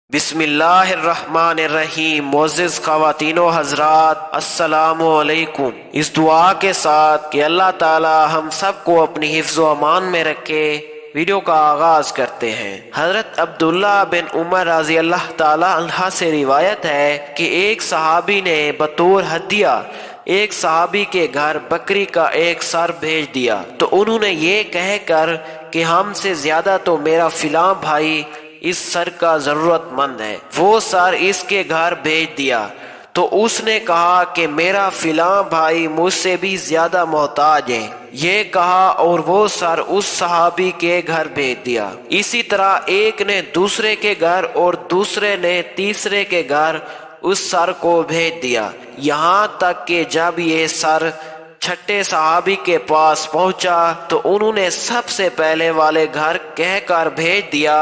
بسم اللہ الرحمن الرحیم۔ معزز خواتین و حضرات، السلام علیکم۔ اس دعا کے ساتھ کہ اللہ تعالی ہم سب کو اپنی حفظ و امان میں رکھے، ویڈیو کا آغاز کرتے ہیں۔ حضرت عبداللہ بن عمر رضی اللہ تعالی عنہ سے روایت ہے کہ ایک صحابی نے بطور ہدیہ ایک صحابی کے گھر بکری کا ایک سر بھیج دیا، تو انہوں نے یہ کہہ کر کہ ہم سے زیادہ تو میرا فلاں بھائی اس سر کا ضرورت مند ہے، وہ سر اس کے گھر بھیج دیا۔ تو اس نے کہا کہ میرا فلاں بھائی مجھ سے بھی زیادہ محتاج ہے، یہ کہا اور وہ سر اس صحابی کے گھر بھیج دیا۔ اسی طرح ایک نے دوسرے کے گھر اور دوسرے نے تیسرے کے گھر اس سر کو بھیج دیا، یہاں تک کہ جب یہ سر چھٹے صحابی کے پاس پہنچا تو انہوں نے سب سے پہلے والے گھر کہہ کر بھیج دیا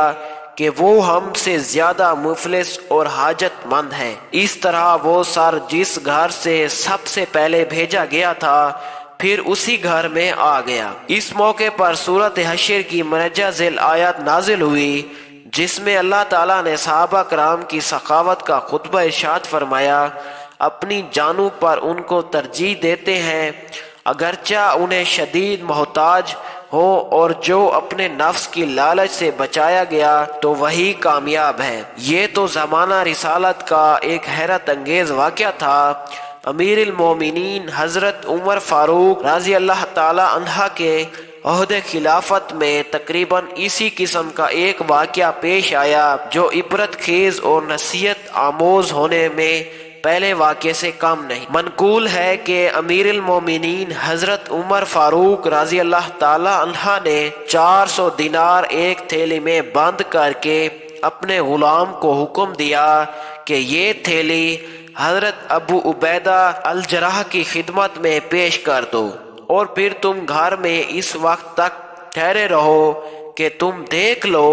کہ وہ ہم سے زیادہ مفلس اور حاجت مند ہے۔ اس طرح وہ سر جس گھر سے سب سے پہلے بھیجا گیا تھا پھر اسی گھر میں آ گیا۔ اس موقع پر سورۃ حشر کی مندرجہ ذیل آیات نازل ہوئی، جس میں اللہ تعالیٰ نے صحابہ کرام کی سخاوت کا خطبہ ارشاد فرمایا، اپنی جانوں پر ان کو ترجیح دیتے ہیں اگرچہ انہیں شدید محتاج ہو، اور جو اپنے نفس کی لالچ سے بچایا گیا تو وہی کامیاب ہے۔ یہ تو زمانہ رسالت کا ایک حیرت انگیز واقعہ تھا۔ امیر المومنین حضرت عمر فاروق رضی اللہ تعالی عنہ کے عہد خلافت میں تقریباً اسی قسم کا ایک واقعہ پیش آیا جو عبرت خیز اور نصیحت آموز ہونے میں پہلے واقعے سے کم نہیں۔ منقول ہے کہ امیر المومنین حضرت عمر فاروق رضی اللہ تعالی عنہ نے 400 دینار ایک تھیلی میں بند کر کے اپنے غلام کو حکم دیا کہ یہ تھیلی حضرت ابو عبیدہ الجراح کی خدمت میں پیش کر دو، اور پھر تم گھر میں اس وقت تک ٹھہرے رہو کہ تم دیکھ لو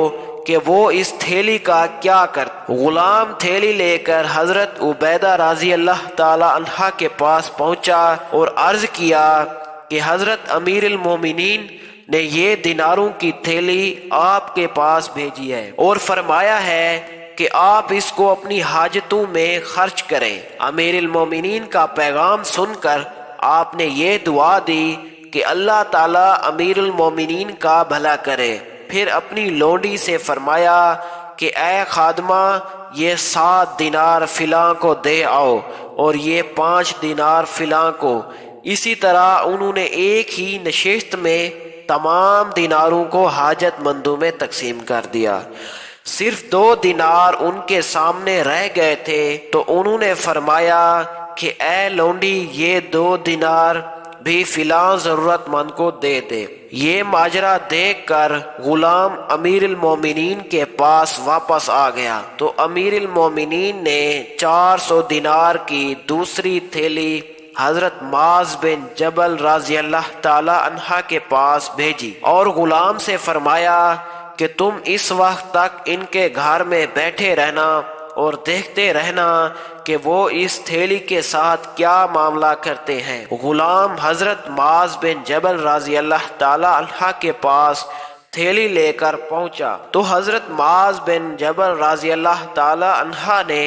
کہ وہ اس تھیلی کا کیا کرتا۔ غلام تھیلی لے کر حضرت عبیدہ رضی اللہ تعالی عنہ کے پاس پہنچا اور عرض کیا کہ حضرت امیر المومنین نے یہ دیناروں کی تھیلی آپ کے پاس بھیجی ہے اور فرمایا ہے کہ آپ اس کو اپنی حاجتوں میں خرچ کریں۔ امیر المومنین کا پیغام سن کر آپ نے یہ دعا دی کہ اللہ تعالیٰ امیر المومنین کا بھلا کرے۔ پھر اپنی لونڈی سے فرمایا کہ اے خادمہ، یہ 7 دینار فلاں کو دے آؤ اور یہ 5 دینار فلاں کو۔ اسی طرح انہوں نے ایک ہی نشست میں تمام دیناروں کو حاجت مندوں میں تقسیم کر دیا۔ صرف 2 دینار ان کے سامنے رہ گئے تھے تو انہوں نے فرمایا کہ اے لونڈی، یہ 2 دینار بھی فلاں ضرورت مند کو دے دے۔ یہ ماجرا دیکھ کر غلام امیر المومنین کے پاس واپس آ گیا تو امیر المومنین نے 400 دینار کی دوسری تھیلی حضرت معاذ بن جبل رضی اللہ تعالی عنہ کے پاس بھیجی اور غلام سے فرمایا کہ تم اس وقت تک ان کے گھر میں بیٹھے رہنا اور دیکھتے رہنا کہ وہ اس تھیلی کے ساتھ کیا معاملہ کرتے ہیں۔ غلام حضرت معاذ بن جبل رضی اللہ تعالی عنہ کے پاس تھیلی لے کر پہنچا تو حضرت معاذ بن جبل رضی اللہ تعالی عنہ نے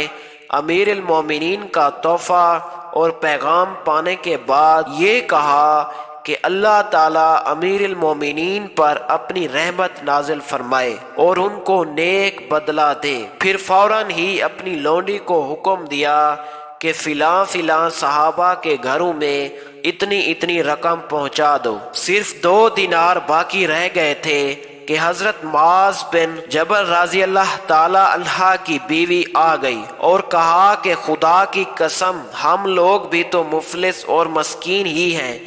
امیر المومنین کا تحفہ اور پیغام پانے کے بعد یہ کہا کہ اللہ تعالیٰ امیر المومنین پر اپنی رحمت نازل فرمائے اور ان کو نیک بدلہ دے۔ پھر فوراً ہی اپنی لونڈی کو حکم دیا کہ فلاں فلاں صحابہ کے گھروں میں اتنی رقم پہنچا دو۔ صرف 2 دینار باقی رہ گئے تھے کہ حضرت معاذ بن جبل رضی اللہ تعالی عنہ کی بیوی آ گئی اور کہا کہ خدا کی قسم، ہم لوگ بھی تو مفلس اور مسکین ہی ہیں۔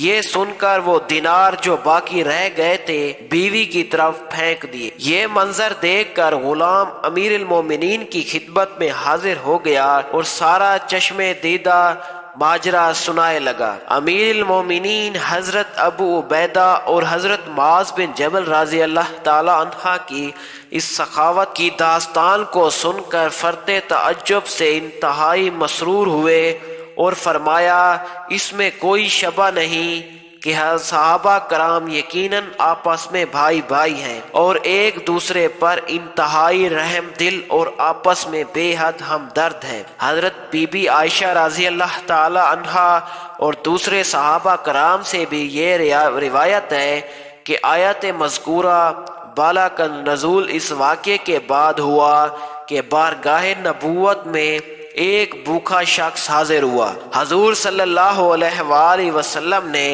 یہ سن کر وہ دینار جو باقی رہ گئے تھے بیوی کی طرف پھینک دیے۔ یہ منظر دیکھ کر غلام امیر المومنین کی خدمت میں حاضر ہو گیا اور سارا چشمے دیدہ ماجرا سنائے لگا۔ امیر المومنین حضرت ابو عبیدہ اور حضرت معاذ بن جبل رضی اللہ تعالی عنہ کی اس سخاوت کی داستان کو سن کر فرتے تعجب سے انتہائی مسرور ہوئے اور فرمایا، اس میں کوئی شبہ نہیں کہ صحابہ کرام یقیناً آپس میں بھائی بھائی ہیں اور ایک دوسرے پر انتہائی رحم دل اور آپس میں بے حد ہمدرد ہیں۔ حضرت بی بی عائشہ رضی اللہ تعالی عنہا اور دوسرے صحابہ کرام سے بھی یہ روایت ہے کہ آیت مذکورہ بالا کا نزول اس واقعے کے بعد ہوا کہ بارگاہ نبوت میں ایک بھوکا شخص حاضر ہوا۔ حضور صلی اللہ علیہ وآلہ وسلم نے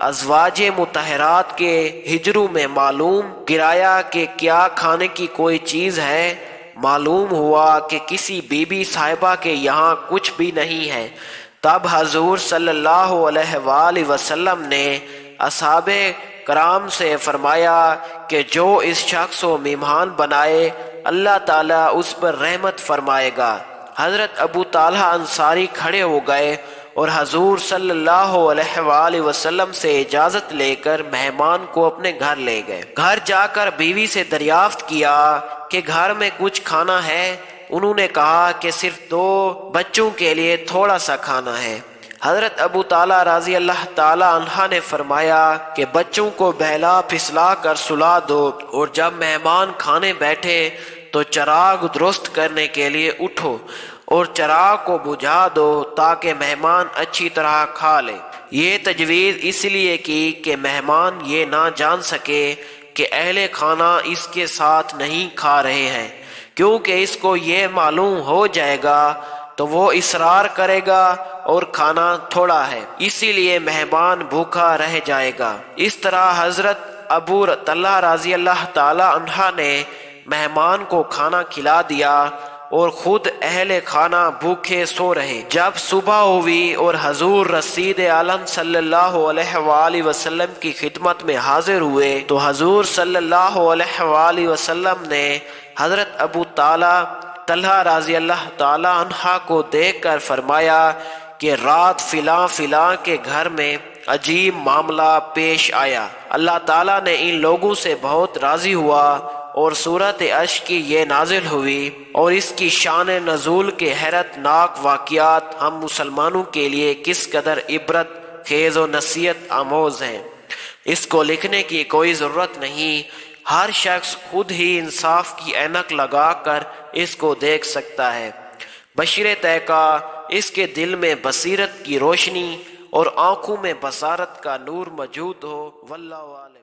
ازواج مطہرات کے ہجروں میں معلوم گرایا کہ کیا کھانے کی کوئی چیز ہے۔ معلوم ہوا کہ کسی بی بی صاحبہ کے یہاں کچھ بھی نہیں ہے۔ تب حضور صلی اللہ علیہ وآلہ وسلم نے اصحاب کرام سے فرمایا کہ جو اس شخص کو مہمان بنائے اللہ تعالیٰ اس پر رحمت فرمائے گا۔ حضرت ابو طلحہ انصاری کھڑے ہو گئے اور حضور صلی اللہ علیہ وآلہ وسلم سے اجازت لے کر مہمان کو اپنے گھر لے گئے۔ گھر جا کر بیوی سے دریافت کیا کہ گھر میں کچھ کھانا ہے؟ انہوں نے کہا کہ صرف 2 بچوں کے لیے تھوڑا سا کھانا ہے۔ حضرت ابو طلحہ رضی اللہ تعالی عنہ نے فرمایا کہ بچوں کو بہلا پھسلا کر سلا دو اور جب مہمان کھانے بیٹھے تو چراغ درست کرنے کے لیے اٹھو اور چراغ کو بجھا دو تاکہ مہمان اچھی طرح کھا لے۔ یہ تجویز اس لیے کی کہ مہمان یہ نہ جان سکے کہ اہل کھانا اس کے ساتھ نہیں کھا رہے ہیں، کیونکہ اس کو یہ معلوم ہو جائے گا تو وہ اصرار کرے گا اور کھانا تھوڑا ہے، اسی لیے مہمان بھوکا رہ جائے گا۔ اس طرح حضرت ابو طلحہ رضی اللہ تعالی عنہ نے مہمان کو کھانا کھلا دیا اور خود اہل کھانا بھوکے سو رہے۔ جب صبح ہوئی اور حضور رسید عالم صلی اللہ علیہ وآلہ وسلم کی خدمت میں حاضر ہوئے تو حضور صلی اللہ علیہ وآلہ وسلم نے حضرت ابو طلحہ رضی اللہ تعالی عنہ کو دیکھ کر فرمایا کہ رات فلاں کے گھر میں عجیب معاملہ پیش آیا۔ اللہ تعالیٰ نے ان لوگوں سے بہت راضی ہوا اور سورۃ عشق کی یہ نازل ہوئی اور اس کی شان نزول کے حیرت ناک واقعات ہم مسلمانوں کے لیے کس قدر عبرت خیز و نصیحت آموز ہیں، اس کو لکھنے کی کوئی ضرورت نہیں۔ ہر شخص خود ہی انصاف کی عینک لگا کر اس کو دیکھ سکتا ہے، بشرطے کا اس کے دل میں بصیرت کی روشنی اور آنکھوں میں بصارت کا نور موجود ہو۔ واللہ عالم۔